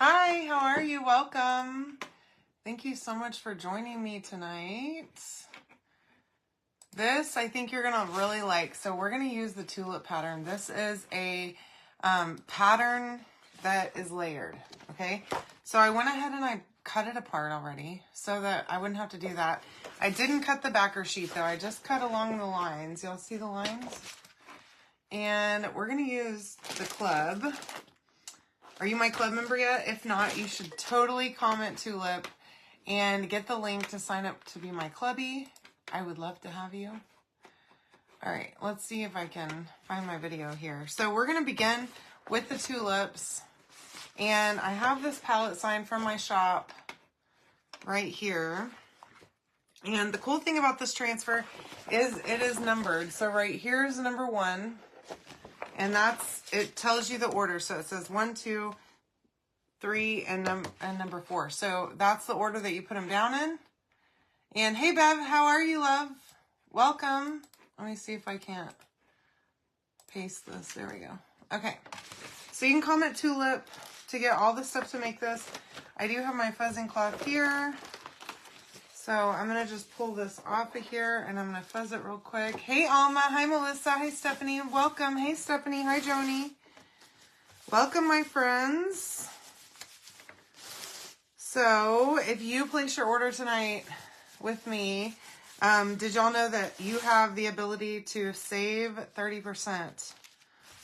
Hi, how are you? Welcome. Thank you so much for joining me tonight. This, I think you're going to really like. So we're going to use the tulip pattern. This is a pattern that is layered, okay? So I went ahead and I cut it apart already so that I wouldn't have to do that. I didn't cut the backer sheet though. I just cut along the lines. Y'all see the lines? And we're going to use the club. Are you my club member yet? If not, you should totally comment tulip and get the link to sign up to be my clubby. I would love to have you. All right, let's see if I can find my video here. So we're going to begin with the tulips. And I have this palette sign from my shop right here. And the cool thing about this transfer is it is numbered. So right here is number 1. And it tells you the order. So it says 1, 2, 3, and number 4. So that's the order that you put them down in. And hey, Bev, how are you, love? Welcome. Let me see if I can't paste this. There we go. Okay. So you can comment tulip to get all the stuff to make this. I do have my fuzzing cloth here. So I'm going to just pull this off of here and I'm going to fuzz it real quick. Hey, Alma. Hi, Melissa. Hi, Stephanie. Welcome. Hey, Stephanie. Hi, Joni. Welcome, my friends. So if you place your order tonight with me, did y'all know that you have the ability to save 30%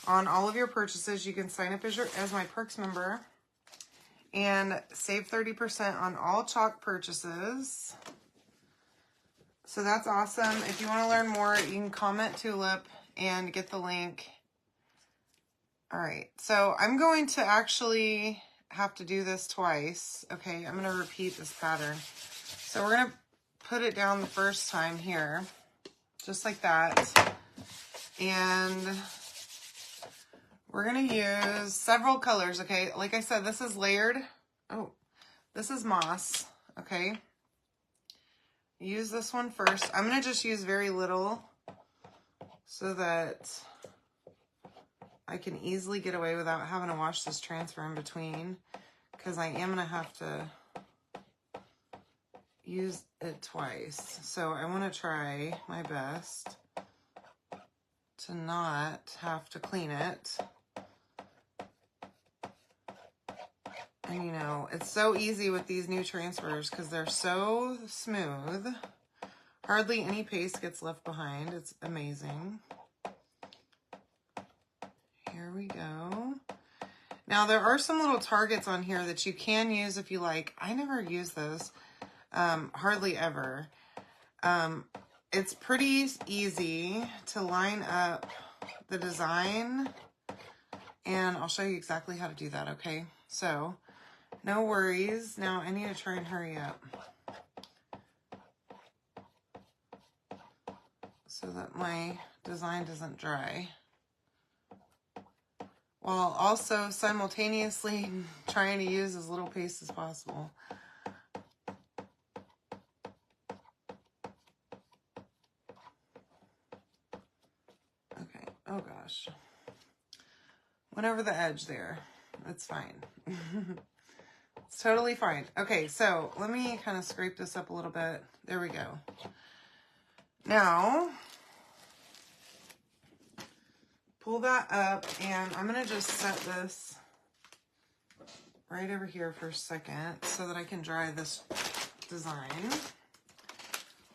on all of your purchases? You can sign up as my Perks member and save 30% on all chalk purchases. So that's awesome. If you want to learn more, you can comment tulip and get the link. All right, so I'm going to actually have to do this twice. Okay, I'm going to repeat this pattern. So we're going to put it down the first time here, just like that. And we're going to use several colors, okay? Like I said, this is layered. Oh, this is moss, okay? Use this one first. I'm going to just use very little so that I can easily get away without having to wash this transfer in between, because I am going to have to use it twice. So I want to try my best to not have to clean it. And you know, it's so easy with these new transfers because they're so smooth. Hardly any paste gets left behind. It's amazing. Here we go. Now there are some little targets on here that you can use if you like. I never use those, hardly ever. It's pretty easy to line up the design, and I'll show you exactly how to do that, okay? So, no worries. Now I need to try and hurry up so that my design doesn't dry, while also simultaneously trying to use as little paste as possible. Okay, oh gosh. Went over the edge there. That's fine. It's totally fine. Okay, so let me kind of scrape this up a little bit. There we go. Now, pull that up, and I'm going to just set this right over here for a second so that I can dry this design.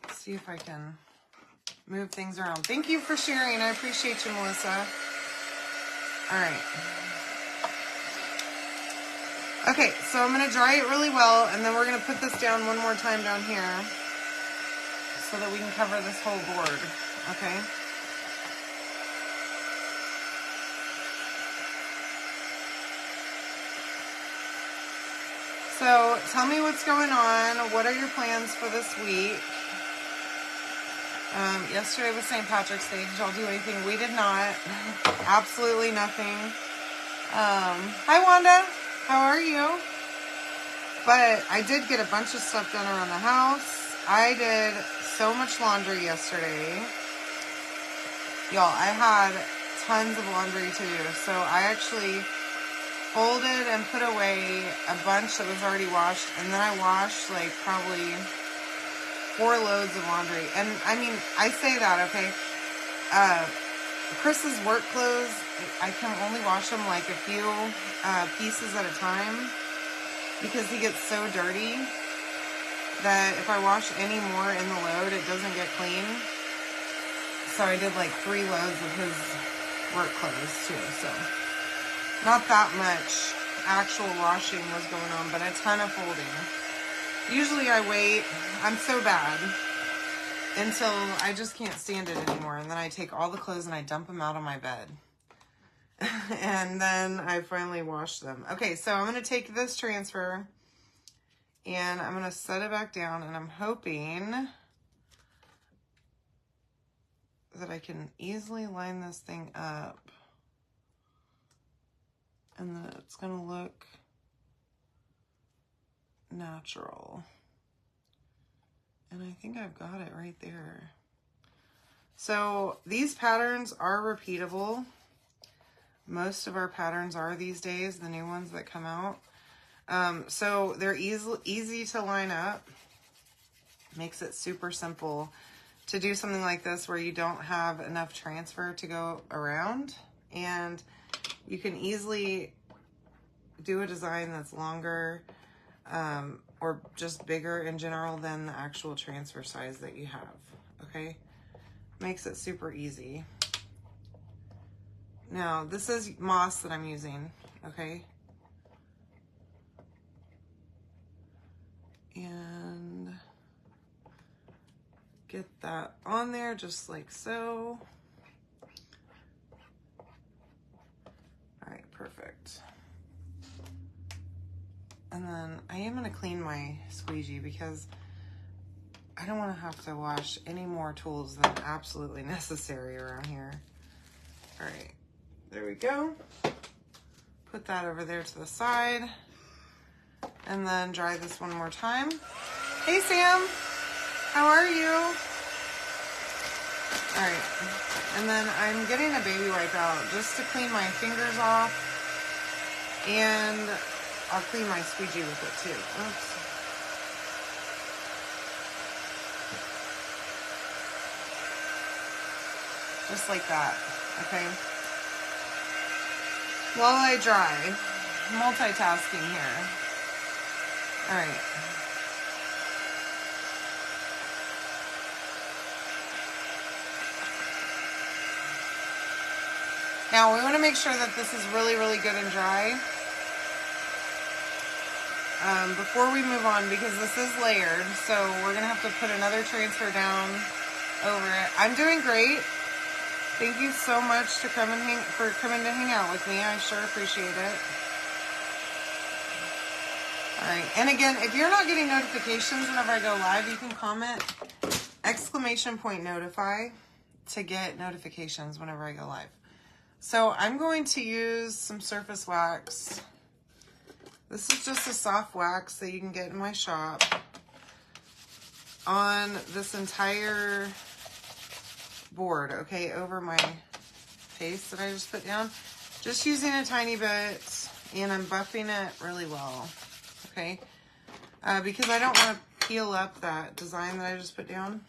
Let's see if I can move things around. Thank you for sharing. I appreciate you, Melissa. All right. Okay, so I'm going to dry it really well, and then we're going to put this down one more time down here so that we can cover this whole board, okay? So tell me what's going on. What are your plans for this week? Yesterday was St. Patrick's Day. Did y'all do anything? We did not. Absolutely nothing. Hi, Wanda. How are you? But I did get a bunch of stuff done around the house. I did so much laundry yesterday. Y'all, I had tons of laundry to do. So I actually folded and put away a bunch that was already washed, and then I washed like probably 4 loads of laundry. And I mean, I say that, okay? Chris's work clothes, I can only wash them like a few pieces at a time because he gets so dirty that if I wash any more in the load, it doesn't get clean. So I did like 3 loads of his work clothes too. So not that much actual washing was going on, but a ton of folding. Usually I wait, I'm so bad, until I just can't stand it anymore. And then I take all the clothes and I dump them out on my bed. And then I finally wash them. Okay, so I'm going to take this transfer and I'm going to set it back down, and I'm hoping that I can easily line this thing up and that it's going to look natural. And I think I've got it right there. So these patterns are repeatable. Most of our patterns are these days, the new ones that come out. So they're easy to line up. Makes it super simple to do something like this where you don't have enough transfer to go around. And you can easily do a design that's longer or just bigger in general than the actual transfer size that you have, okay? Makes it super easy. Now, this is moss that I'm using, okay? And get that on there just like so. All right, perfect. And then I am going to clean my squeegee because I don't want to have to wash any more tools than absolutely necessary around here. All right, there we go. Put that over there to the side. And then dry this one more time. Hey, Sam. How are you? All right. And then I'm getting a baby wipe out just to clean my fingers off. And I'll clean my squeegee with it too. Oops. Just like that, okay? While I dry, multitasking here. All right. Now we want to make sure that this is really, really good and dry before we move on, because this is layered. So we're going to have to put another transfer down over it. I'm doing great. Thank you so much for coming to hang out with me. I sure appreciate it. All right. And again, if you're not getting notifications whenever I go live, you can comment !notify to get notifications whenever I go live. So I'm going to use some surface wax. This is just a soft wax that you can get in my shop on this entire board, okay, over my face that I just put down. Just using a tiny bit, and I'm buffing it really well, okay, because I don't want to peel up that design that I just put down,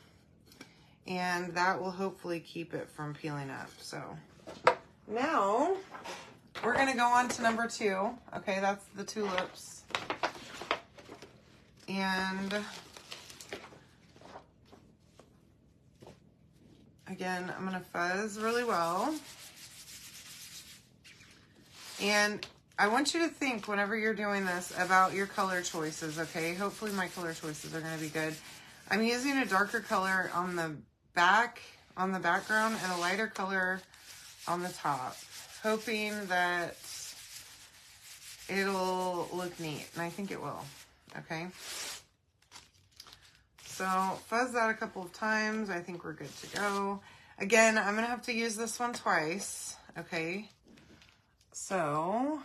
and that will hopefully keep it from peeling up. So now we're going to go on to number 2. Okay, that's the tulips. And again, I'm going to fuzz really well. And I want you to think whenever you're doing this about your color choices, okay? Hopefully my color choices are going to be good. I'm using a darker color on the back, on the background, and a lighter color on the top, hoping that it'll look neat, and I think it will, okay? So fuzz that a couple of times. I think we're good to go. Again, I'm gonna have to use this one twice, okay? So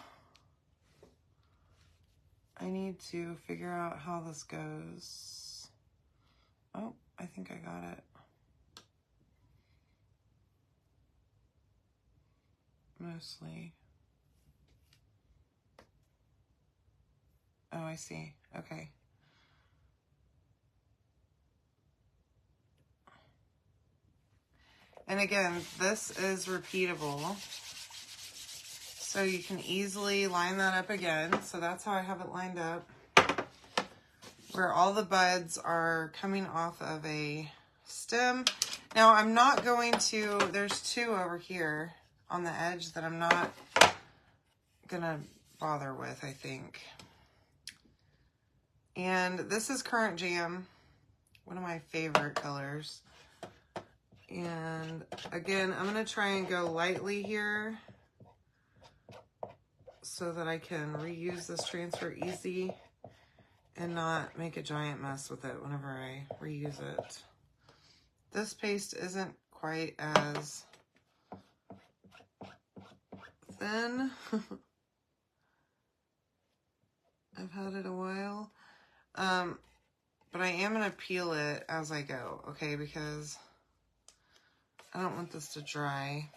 I need to figure out how this goes. Oh, I think I got it. Mostly. Oh, I see. Okay. And again, this is repeatable. So you can easily line that up again. So that's how I have it lined up, where all the buds are coming off of a stem. Now I'm not going to, there's two over here on the edge that I'm not gonna bother with, I think. And this is Current Jam, one of my favorite colors. And again, I'm gonna try and go lightly here so that I can reuse this transfer easy and not make a giant mess with it whenever I reuse it. This paste isn't quite as thin. I've had it a while. But I am going to peel it as I go, okay? Because I don't want this to dry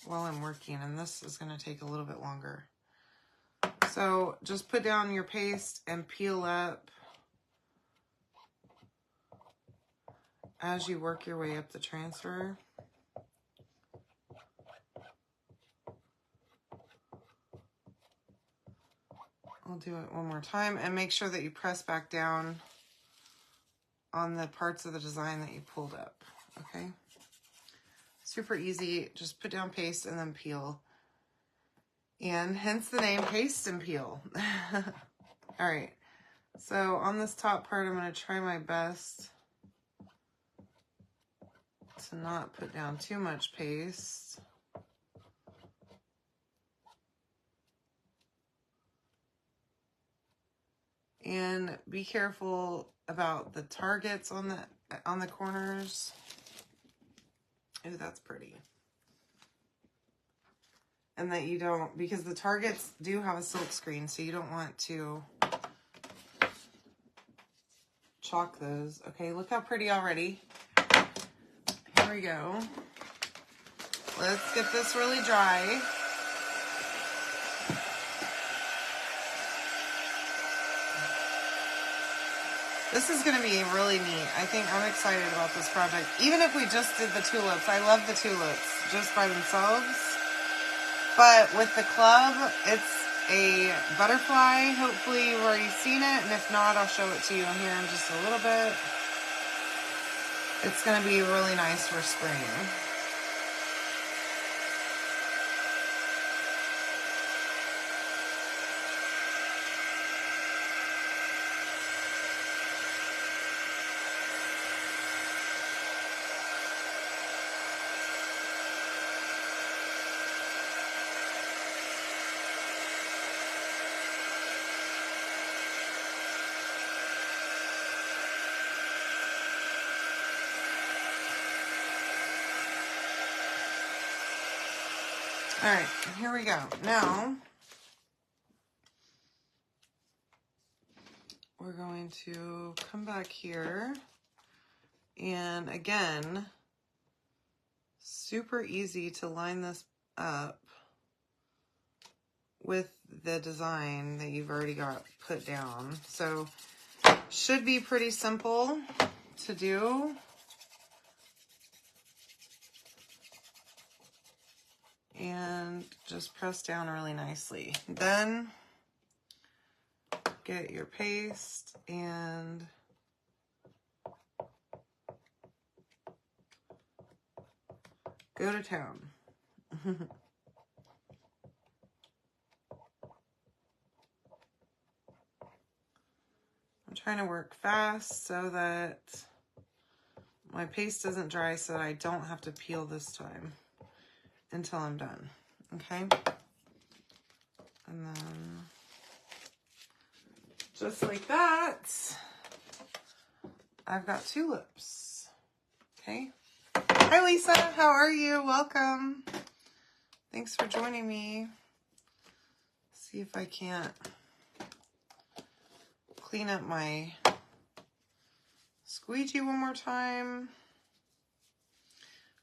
while I'm working, and this is going to take a little bit longer. So just put down your paste and peel up as you work your way up the transfer. I'll do it one more time, and make sure that you press back down on the parts of the design that you pulled up, okay? Super easy, just put down paste and then peel. And hence the name Paste and Peel. All right, so on this top part, I'm gonna try my best to not put down too much paste. And be careful about the targets on the corners. Ooh, that's pretty. And that you don't, because the targets do have a silk screen, so you don't want to chalk those. Okay, look how pretty already. Here we go. Let's get this really dry. This is going to be really neat. I think I'm excited about this project. Even if we just did the tulips, I love the tulips just by themselves. But with the club, it's a butterfly. Hopefully you've already seen it. And if not, I'll show it to you here in just a little bit. It's going to be really nice for spring. All right, here we go. Now, we're going to come back here, and again, super easy to line this up with the design that you've already got put down. So, should be pretty simple to do. And just press down really nicely. Then get your paste and go to town. I'm trying to work fast so that my paste doesn't dry, so that I don't have to peel this time until I'm done, okay? And then just like that, I've got tulips, okay? Hi, Lisa, how are you? Welcome. Thanks for joining me. See if I can't clean up my squeegee one more time.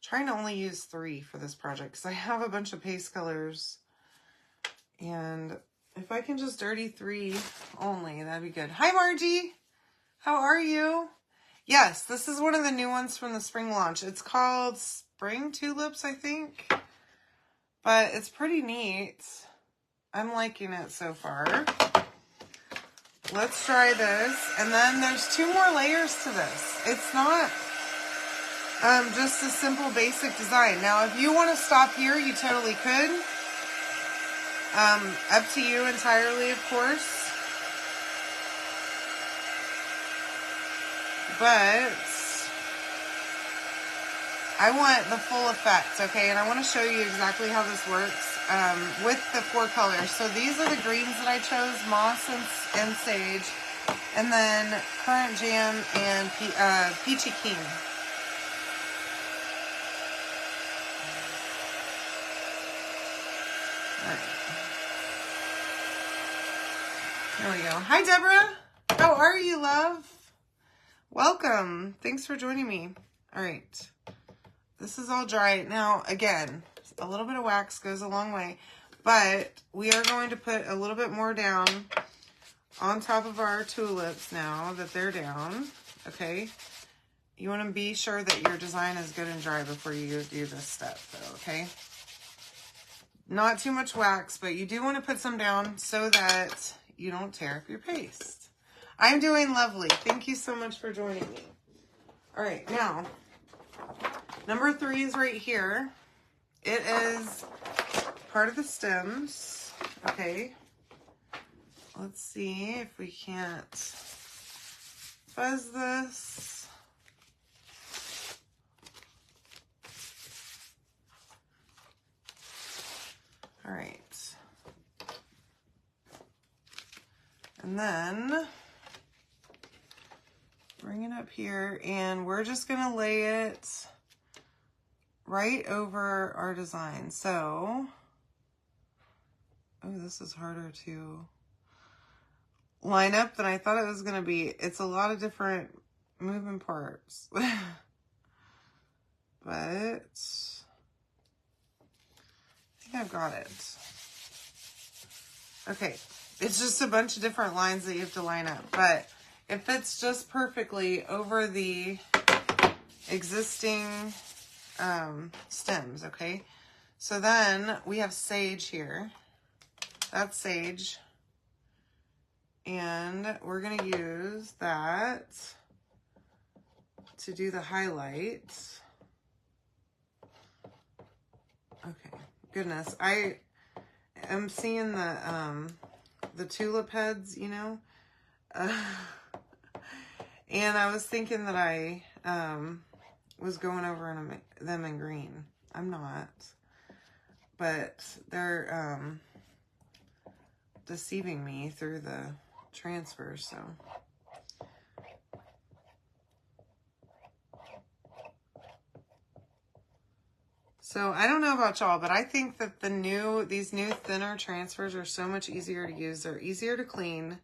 Trying to only use 3 for this project because I have a bunch of paste colors and If I can just dirty 3 only, that'd be good. Hi, Margie. How are you? Yes, this is one of the new ones from the spring launch. It's called Spring Tulips, I think. But it's pretty neat. I'm liking it so far. Let's try this. And then there's 2 more layers to this. It's not just a simple basic design. Now, if you want to stop here, you totally could. Up to you entirely, of course. But I want the full effect, okay? And I want to show you exactly how this works with the 4 colors. So these are the greens that I chose, moss and sage, and then currant jam and peachy keen. All right. There we go. Hi, Deborah. How are you, love? Welcome. Thanks for joining me. All right. This is all dry. Now, again, a little bit of wax goes a long way, but we are going to put a little bit more down on top of our tulips now that they're down, okay? You want to be sure that your design is good and dry before you do this step, though, okay? Not too much wax, but you do want to put some down so that you don't tear up your paste. I'm doing lovely. Thank you so much for joining me. All right, now, number 3 is right here. It is part of the stems, okay? Let's see if we can't fuzz this. All right. And then bring it up here, and we're just gonna lay it right over our design. So, oh, this is harder to line up than I thought it was gonna be. It's a lot of different moving parts. But I think I've got it. Okay, it's just a bunch of different lines that you have to line up, but it fits just perfectly over the existing stems, okay? So then we have sage here. That's sage. And we're gonna use that to do the highlights. Okay, goodness, I am seeing the tulip heads, you know, and I was thinking that I was going over them in green. I'm not, but they're deceiving me through the transfer, so. So I don't know about y'all, but I think that these new thinner transfers are so much easier to use. They're easier to clean,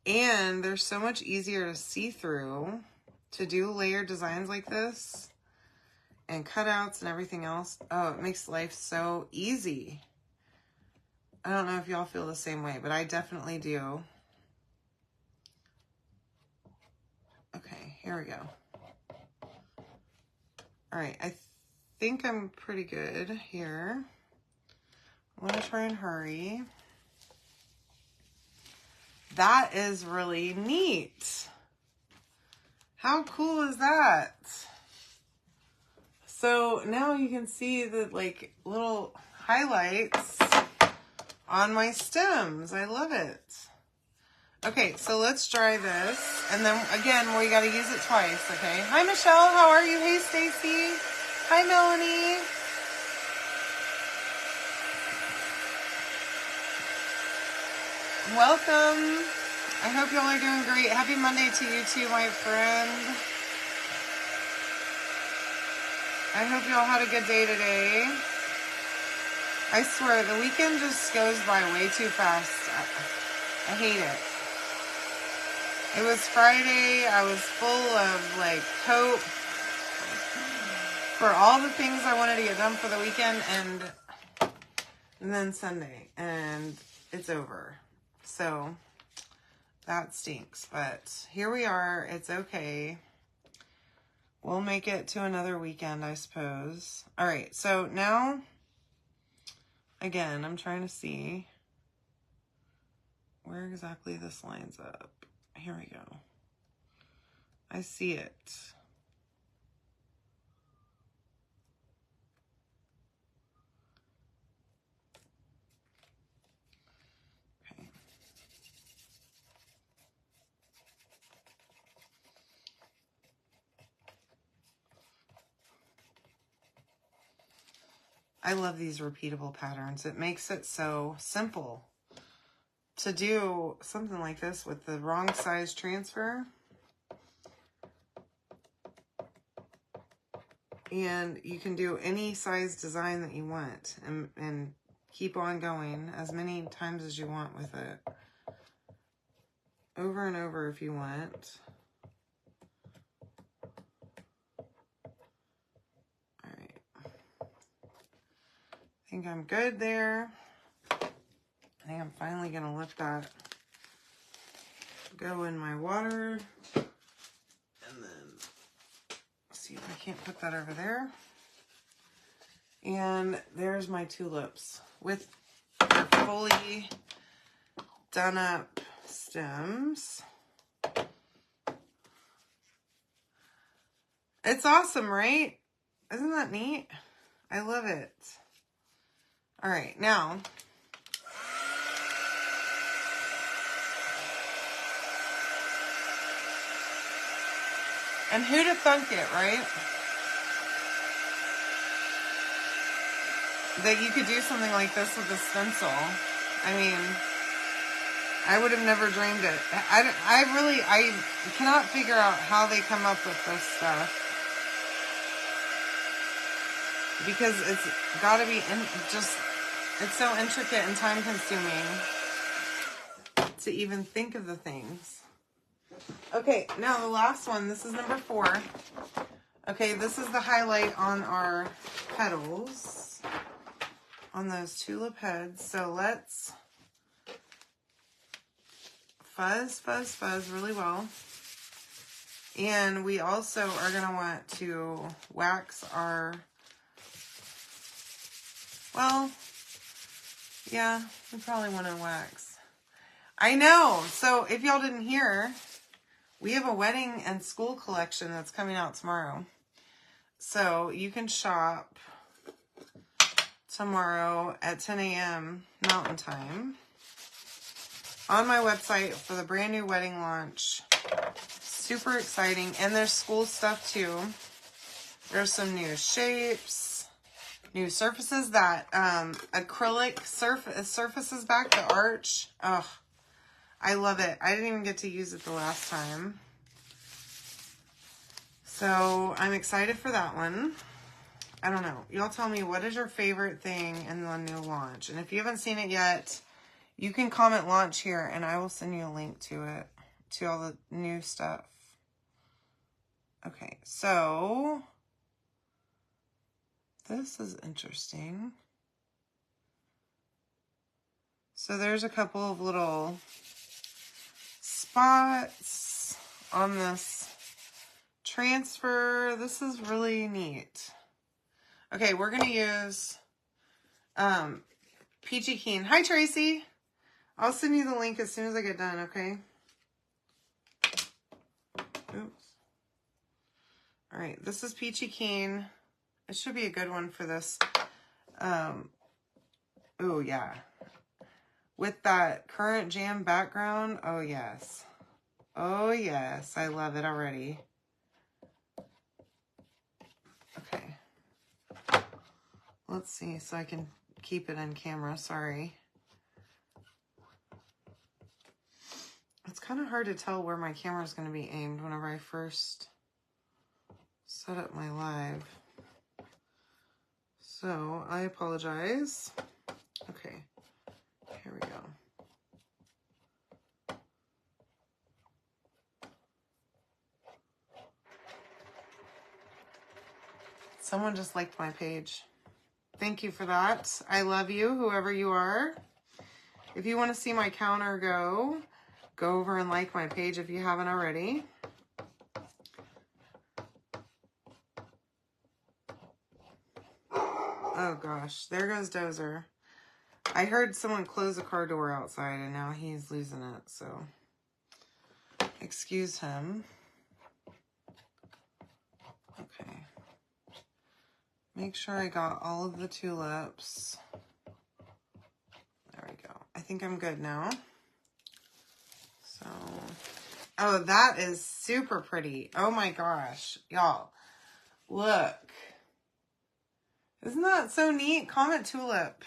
and they're so much easier to see through to do layered designs like this and cutouts and everything else. Oh, it makes life so easy. I don't know if y'all feel the same way, but I definitely do. Okay, here we go. All right, I think I'm pretty good here. I'm gonna try and hurry. That is really neat. How cool is that? So now you can see the like little highlights on my stems. I love it. Okay, so let's dry this. And then again, we gotta use it twice, okay? Hi, Michelle, how are you? Hey, Stacy. Hi, Melanie. Welcome. I hope y'all are doing great. Happy Monday to you too, my friend. I hope y'all had a good day today. I swear, the weekend just goes by way too fast. I hate it. It was Friday. I was full of like hope for all the things I wanted to get done for the weekend, and then Sunday. And it's over. So that stinks, but here we are. It's okay. We'll make it to another weekend, I suppose. All right, so now, again, I'm trying to see where exactly this lines up. Here we go. I see it. Okay. I love these repeatable patterns. It makes it so simple to do something like this with the wrong size transfer. And you can do any size design that you want and keep on going as many times as you want with it. Over and over if you want. All right. I think I'm good there. I think I'm finally going to let that go in my water. And then see if I can't put that over there. And there's my tulips with their fully done up stems. It's awesome, right? Isn't that neat? I love it. All right, now and who'd have thunk it, right? That you could do something like this with a stencil. I mean, I would have never dreamed it. I cannot figure out how they come up with this stuff. Because it's got to be it's so intricate and time consuming to even think of the things. Okay, now the last one, this is number 4. Okay, this is the highlight on our petals, on those tulip heads. So let's fuzz, fuzz, fuzz really well. And we also are going to want to wax our, well, yeah, we probably want to wax. I know. So if y'all didn't hear, we have a wedding and school collection that's coming out tomorrow. So you can shop tomorrow at 10 a.m. Mountain Time on my website for the brand new wedding launch. Super exciting. And there's school stuff too. There's some new shapes, new surfaces. That acrylic surfaces back, the arch. Oh, I love it. I didn't even get to use it the last time. So I'm excited for that one. I don't know. Y'all tell me, what is your favorite thing in the new launch? And if you haven't seen it yet, you can comment launch here and I will send you a link to it, to all the new stuff. Okay, so this is interesting. So there's a couple of little spots on this transfer. This is really neat. Okay, we're going to use Peachy Keen. Hi, Tracy. I'll send you the link as soon as I get done, okay? Oops. All right, this is Peachy Keen. It should be a good one for this. Oh, yeah. With that current jam background, oh, yes. Oh, yes. I love it already. Okay. Let's see, so I can keep it on camera. Sorry. It's kind of hard to tell where my camera is going to be aimed whenever I first set up my live. So, I apologize. Okay, here we go. Someone just liked my page. Thank you for that. I love you, whoever you are. If you want to see my counter go over and like my page if you haven't already. Oh gosh, there goes Dozer. I heard someone close the car door outside and now he's losing it, so excuse him. Okay. Make sure I got all of the tulips. There we go. I think I'm good now. So, oh, that is super pretty. Oh my gosh, y'all. Look. Isn't that so neat? Comment tulip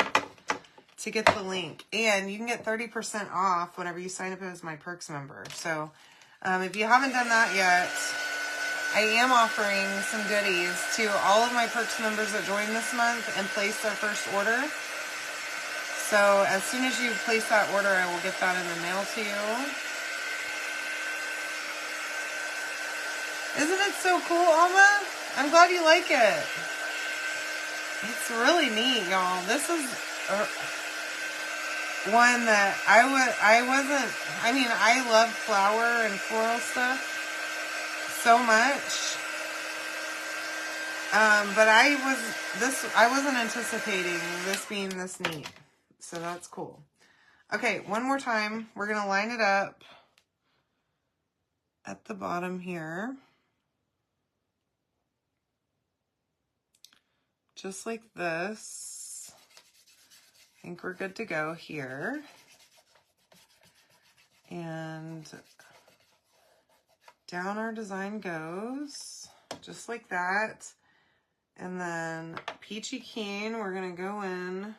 to get the link. And you can get 30% off whenever you sign up as my Perks member. So, if you haven't done that yet, I am offering some goodies to all of my Perks members that join this month and place their first order. So as soon as you place that order, I will get that in the mail to you. Isn't it so cool, Alma? I'm glad you like it. It's really neat, y'all. This is one that I love flower and floral stuff so much, but I wasn't anticipating this being this neat, so that's cool. Okay, one more time, we're gonna line it up at the bottom here, just like this. I think we're good to go here, and down our design goes, just like that. And then Peachy Keen, we're gonna go in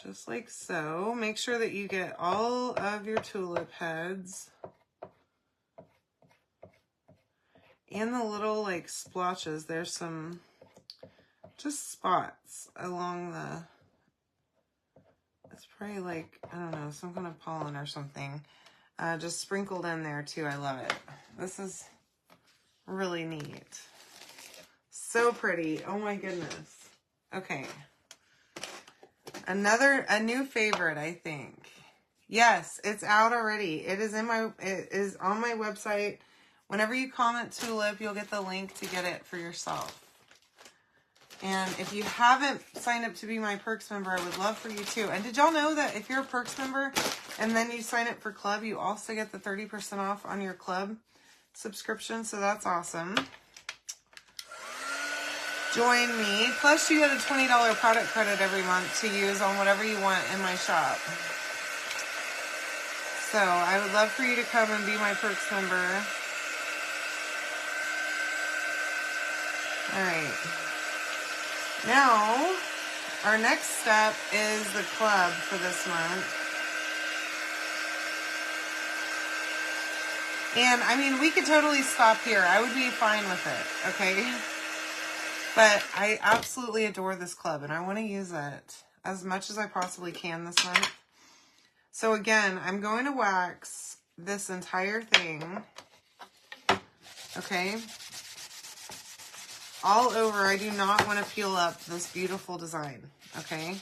just like so. Make sure that you get all of your tulip heads and the little like splotches. There's some just spots along the, it's probably like, I don't know, some kind of pollen or something. Just sprinkled in there too. I love it. This is really neat. So pretty. Oh my goodness. Okay. A new favorite, I think. Yes, it's out already. It is on my website. Whenever you comment tulip, you'll get the link to get it for yourself. And if you haven't signed up to be my Perks member, I would love for you to. And did y'all know that if you're a Perks member and then you sign up for club, you also get the 30% off on your club subscription? So that's awesome. Join me. Plus you get a $20 product credit every month to use on whatever you want in my shop. So I would love for you to come and be my Perks member. All right. Now, our next step is the club for this month. And, I mean, we could totally stop here. I would be fine with it, okay? But I absolutely adore this club, and I want to use it as much as I possibly can this month. So, again, I'm going to wax this entire thing, okay? All over. I do not want to peel up this beautiful design, okay?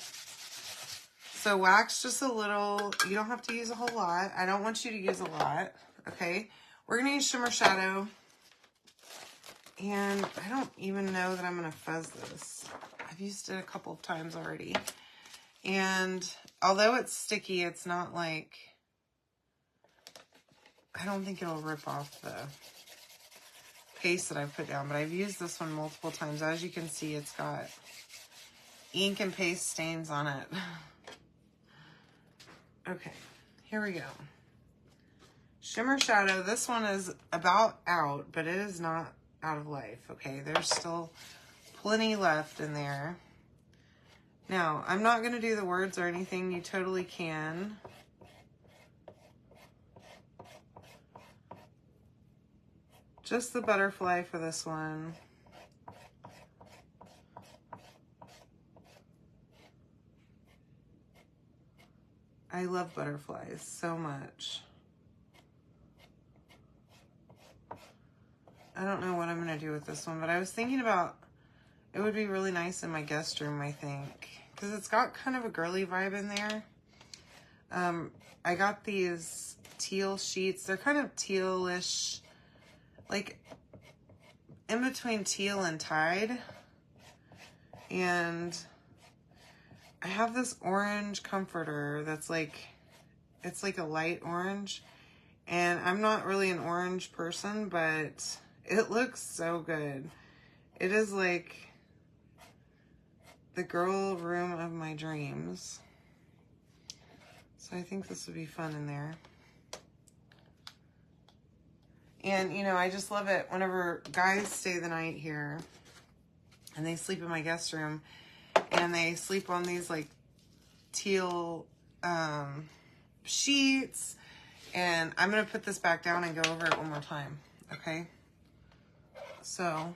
So wax just a little. You don't have to use a whole lot. I don't want you to use a lot, okay? We're going to use Shimmer Shadow. And I don't even know that I'm going to fuzz this. I've used it a couple of times already. And although it's sticky, it's not like, I don't think it'll rip off the paste that I've put down, but I've used this one multiple times. As you can see, it's got ink and paste stains on it. Okay, here we go. Shimmer Shadow. This one is about out, but it is not out of life, okay? There's still plenty left in there. Now, I'm not going to do the words or anything. You totally can. Just the butterfly for this one. I love butterflies so much. I don't know what I'm going to do with this one, but I was thinking about, It would be really nice in my guest room, I think, because it's got kind of a girly vibe in there. I got these teal sheets. They're kind of tealish, like in between teal and tide. And I have this orange comforter that's like, it's like a light orange. And I'm not really an orange person, but it looks so good. It is like the girl room of my dreams. So I think this would be fun in there. And, you know, I just love it whenever guys stay the night here and they sleep in my guest room and they sleep on these like teal sheets. And I'm going to put this back down and go over it one more time. Okay. So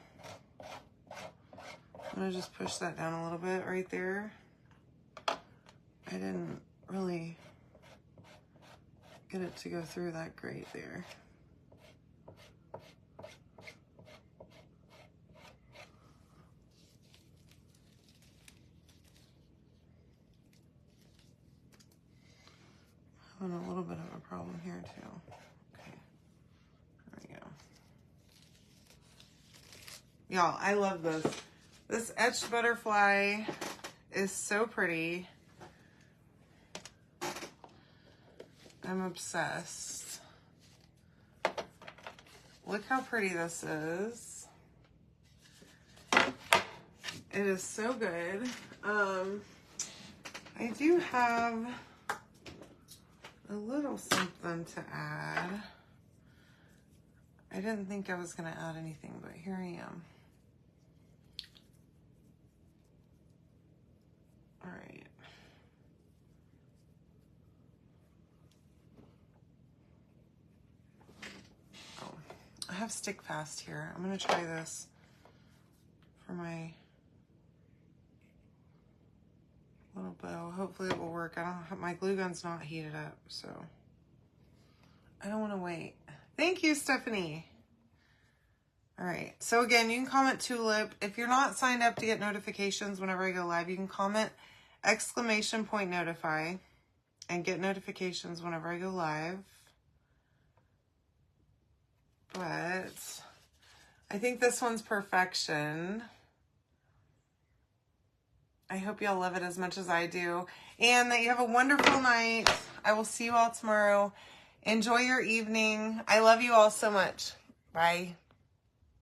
I'm going to just push that down a little bit right there. I didn't really get it to go through that great there. Having a little bit of a problem here too. Okay, there we go. Y'all, I love this. This etched butterfly is so pretty. I'm obsessed. Look how pretty this is. It is so good. I do have a little something to add. I didn't think I was going to add anything, but here I am. All right. Oh, I have stick fast here. I'm going to try this for my little bow. Hopefully it will work. I don't have, my glue gun's not heated up, so I don't want to wait. Thank you, Stephanie. All right. So again, you can comment tulip. If you're not signed up to get notifications whenever I go live, you can comment !notify and get notifications whenever I go live. But I think this one's perfection. I hope y'all love it as much as I do, and that you have a wonderful night. I will see you all tomorrow. Enjoy your evening. I love you all so much. Bye.